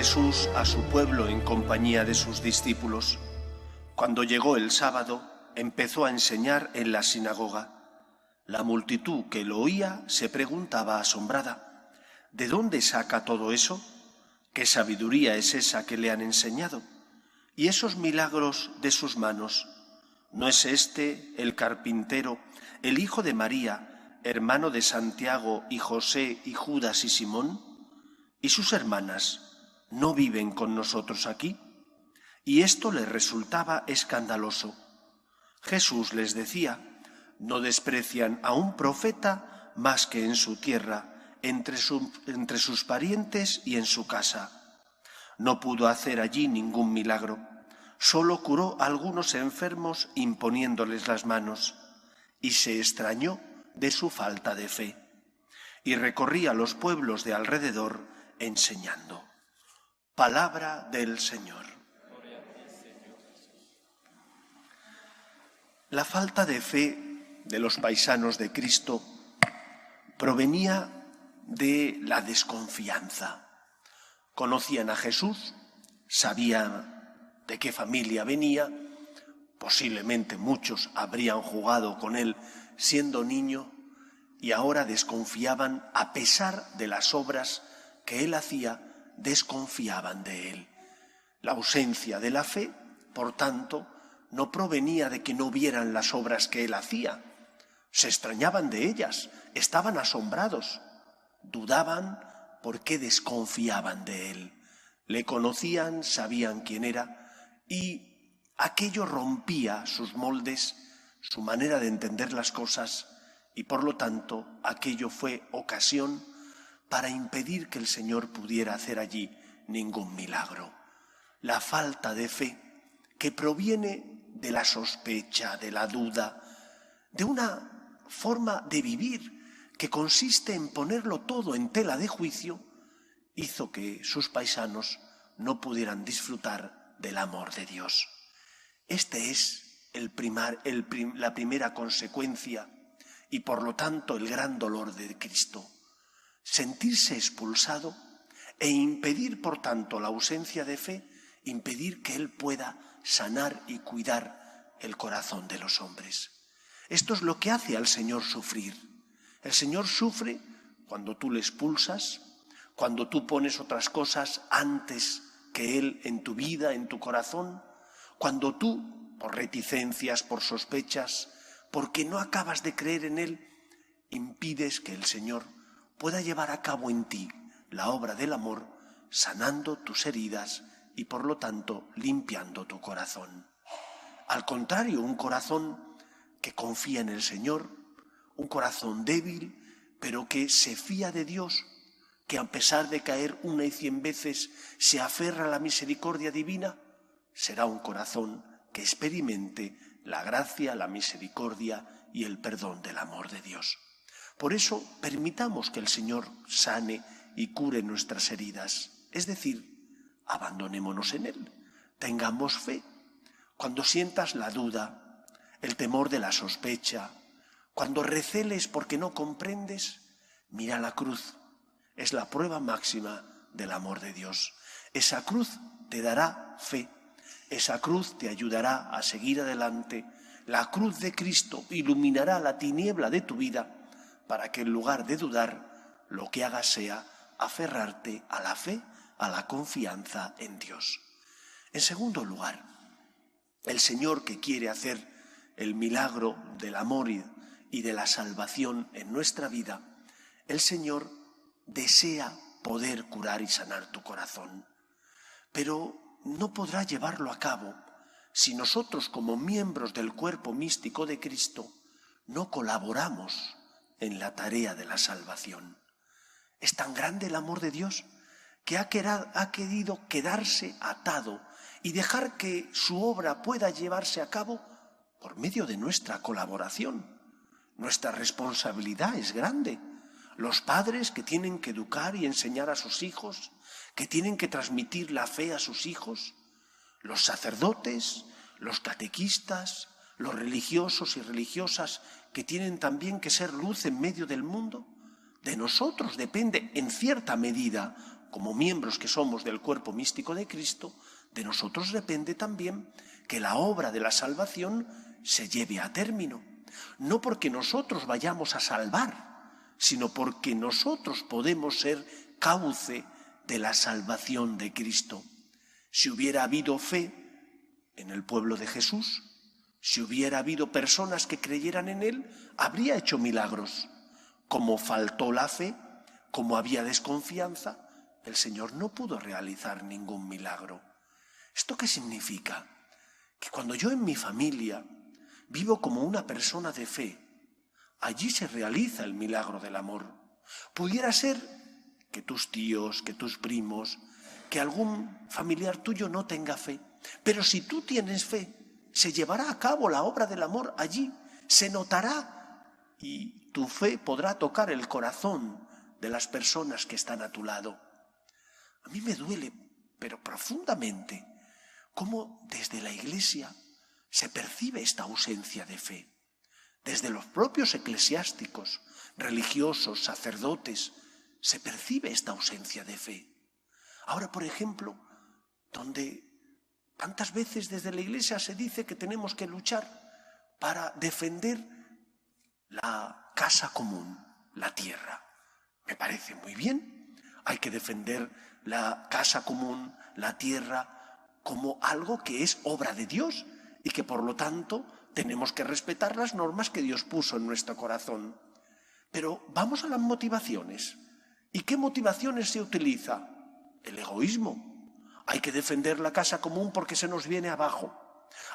Jesús a su pueblo en compañía de sus discípulos. Cuando llegó el sábado, empezó a enseñar en la sinagoga. La multitud que lo oía se preguntaba asombrada: ¿de dónde saca todo eso? ¿Qué sabiduría es esa que le han enseñado? ¿Y esos milagros de sus manos? ¿No es este el carpintero, el hijo de María, hermano de Santiago y José y Judas y Simón? ¿Y sus hermanas no viven con nosotros aquí? Y esto les resultaba escandaloso. Jesús les decía: no desprecian a un profeta más que en su tierra, entre sus parientes y en su casa. No pudo hacer allí ningún milagro, solo curó a algunos enfermos imponiéndoles las manos, y se extrañó de su falta de fe, y recorría los pueblos de alrededor enseñando. Palabra del Señor. La falta de fe de los paisanos de Cristo provenía de la desconfianza. Conocían a Jesús, sabían de qué familia venía, posiblemente muchos habrían jugado con él siendo niño, y ahora desconfiaban, a pesar de las obras que él hacía, desconfiaban de él. La ausencia de la fe, por tanto, no provenía de que no vieran las obras que él hacía. Se extrañaban de ellas, estaban asombrados, dudaban porque desconfiaban de él. Le conocían, sabían quién era, y aquello rompía sus moldes, su manera de entender las cosas, y por lo tanto aquello fue ocasión para impedir que el Señor pudiera hacer allí ningún milagro. La falta de fe, que proviene de la sospecha, de la duda, de una forma de vivir que consiste en ponerlo todo en tela de juicio, hizo que sus paisanos no pudieran disfrutar del amor de Dios. Este es la primera consecuencia y por lo tanto el gran dolor de Cristo. Sentirse expulsado e impedir, por tanto, la ausencia de fe, impedir que Él pueda sanar y cuidar el corazón de los hombres. Esto es lo que hace al Señor sufrir. El Señor sufre cuando tú le expulsas, cuando tú pones otras cosas antes que Él en tu vida, en tu corazón, cuando tú, por reticencias, por sospechas, porque no acabas de creer en Él, impides que el Señor pueda llevar a cabo en ti la obra del amor, sanando tus heridas y por lo tanto limpiando tu corazón. Al contrario, un corazón que confía en el Señor, un corazón débil, pero que se fía de Dios, que a pesar de caer 1 y 100 veces se aferra a la misericordia divina, será un corazón que experimente la gracia, la misericordia y el perdón del amor de Dios. Por eso, permitamos que el Señor sane y cure nuestras heridas. Es decir, abandonémonos en Él, tengamos fe. Cuando sientas la duda, el temor de la sospecha, cuando receles porque no comprendes, mira la cruz. Es la prueba máxima del amor de Dios. Esa cruz te dará fe, esa cruz te ayudará a seguir adelante. La cruz de Cristo iluminará la tiniebla de tu vida, para que en lugar de dudar, lo que hagas sea aferrarte a la fe, a la confianza en Dios. En segundo lugar, el Señor, que quiere hacer el milagro del amor y de la salvación en nuestra vida, el Señor desea poder curar y sanar tu corazón, pero no podrá llevarlo a cabo si nosotros, como miembros del cuerpo místico de Cristo, no colaboramos en la tarea de la salvación. Es tan grande el amor de Dios que ha querido quedarse atado y dejar que su obra pueda llevarse a cabo por medio de nuestra colaboración. Nuestra responsabilidad es grande. Los padres que tienen que educar y enseñar a sus hijos, que tienen que transmitir la fe a sus hijos, los sacerdotes, los catequistas, los religiosos y religiosas que tienen también que ser luz en medio del mundo. De nosotros depende, en cierta medida, como miembros que somos del cuerpo místico de Cristo, de nosotros depende también que la obra de la salvación se lleve a término. No porque nosotros vayamos a salvar, sino porque nosotros podemos ser cauce de la salvación de Cristo. Si hubiera habido fe en el pueblo de Jesús, si hubiera habido personas que creyeran en Él, habría hecho milagros. Como faltó la fe, como había desconfianza, el Señor no pudo realizar ningún milagro. ¿Esto qué significa? Que cuando yo en mi familia vivo como una persona de fe, allí se realiza el milagro del amor. Pudiera ser que tus tíos, que tus primos, que algún familiar tuyo no tenga fe, pero si tú tienes fe, se llevará a cabo la obra del amor allí, se notará y tu fe podrá tocar el corazón de las personas que están a tu lado. A mí me duele, pero profundamente, cómo desde la Iglesia se percibe esta ausencia de fe. Desde los propios eclesiásticos, religiosos, sacerdotes, se percibe esta ausencia de fe. Ahora, por ejemplo, donde tantas veces desde la Iglesia se dice que tenemos que luchar para defender la casa común, la tierra. Me parece muy bien. Hay que defender la casa común, la tierra, como algo que es obra de Dios y que por lo tanto tenemos que respetar las normas que Dios puso en nuestro corazón. Pero vamos a las motivaciones. ¿Y qué motivaciones se utiliza? El egoísmo. Hay que defender la casa común porque se nos viene abajo.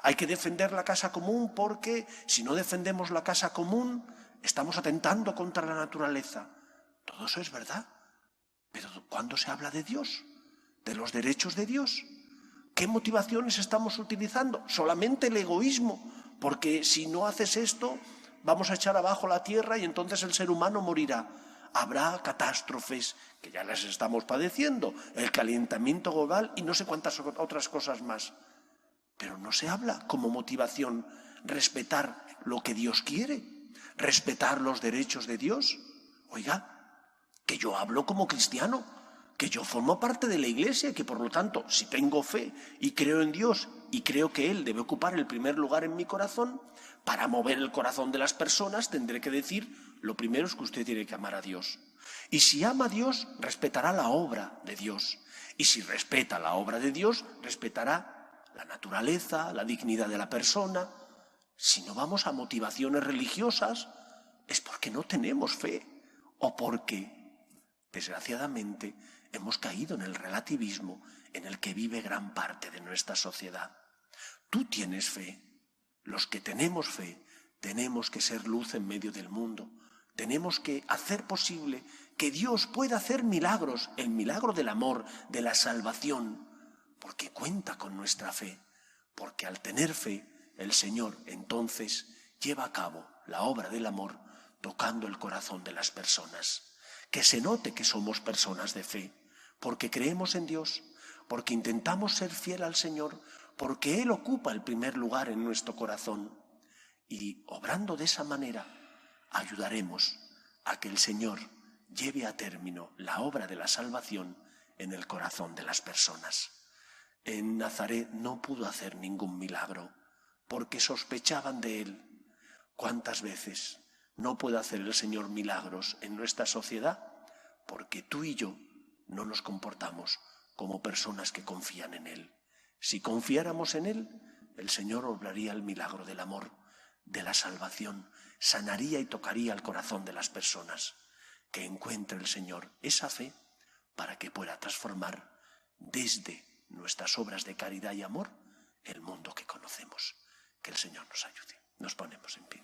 Hay que defender la casa común porque si no defendemos la casa común estamos atentando contra la naturaleza. Todo eso es verdad. Pero ¿cuándo se habla de Dios? ¿De los derechos de Dios? ¿Qué motivaciones estamos utilizando? Solamente el egoísmo, porque si no haces esto, vamos a echar abajo la tierra y entonces el ser humano morirá. Habrá catástrofes, que ya las estamos padeciendo, el calentamiento global y no sé cuántas otras cosas más. Pero no se habla como motivación respetar lo que Dios quiere, respetar los derechos de Dios. Oiga, que yo hablo como cristiano, que yo formo parte de la Iglesia y que por lo tanto, si tengo fe y creo en Dios y creo que Él debe ocupar el primer lugar en mi corazón, para mover el corazón de las personas tendré que decir, lo primero es que usted tiene que amar a Dios. Y si ama a Dios, respetará la obra de Dios. Y si respeta la obra de Dios, respetará la naturaleza, la dignidad de la persona. Si no vamos a motivaciones religiosas, es porque no tenemos fe o porque, desgraciadamente, hemos caído en el relativismo en el que vive gran parte de nuestra sociedad. Tú tienes fe. Los que tenemos fe tenemos que ser luz en medio del mundo. Tenemos que hacer posible que Dios pueda hacer milagros, el milagro del amor, de la salvación, porque cuenta con nuestra fe. Porque al tener fe, el Señor entonces lleva a cabo la obra del amor tocando el corazón de las personas. Que se note que somos personas de fe, porque creemos en Dios, porque intentamos ser fiel al Señor, porque Él ocupa el primer lugar en nuestro corazón. Y obrando de esa manera, ayudaremos a que el Señor lleve a término la obra de la salvación en el corazón de las personas. En Nazaret no pudo hacer ningún milagro, porque sospechaban de Él. ¿Cuántas veces no puede hacer el Señor milagros en nuestra sociedad? Porque tú y yo no nos comportamos como personas que confían en Él. Si confiáramos en Él, el Señor obraría el milagro del amor, de la salvación, sanaría y tocaría el corazón de las personas. Que encuentre el Señor esa fe para que pueda transformar desde nuestras obras de caridad y amor el mundo que conocemos. Que el Señor nos ayude. Nos ponemos en pie.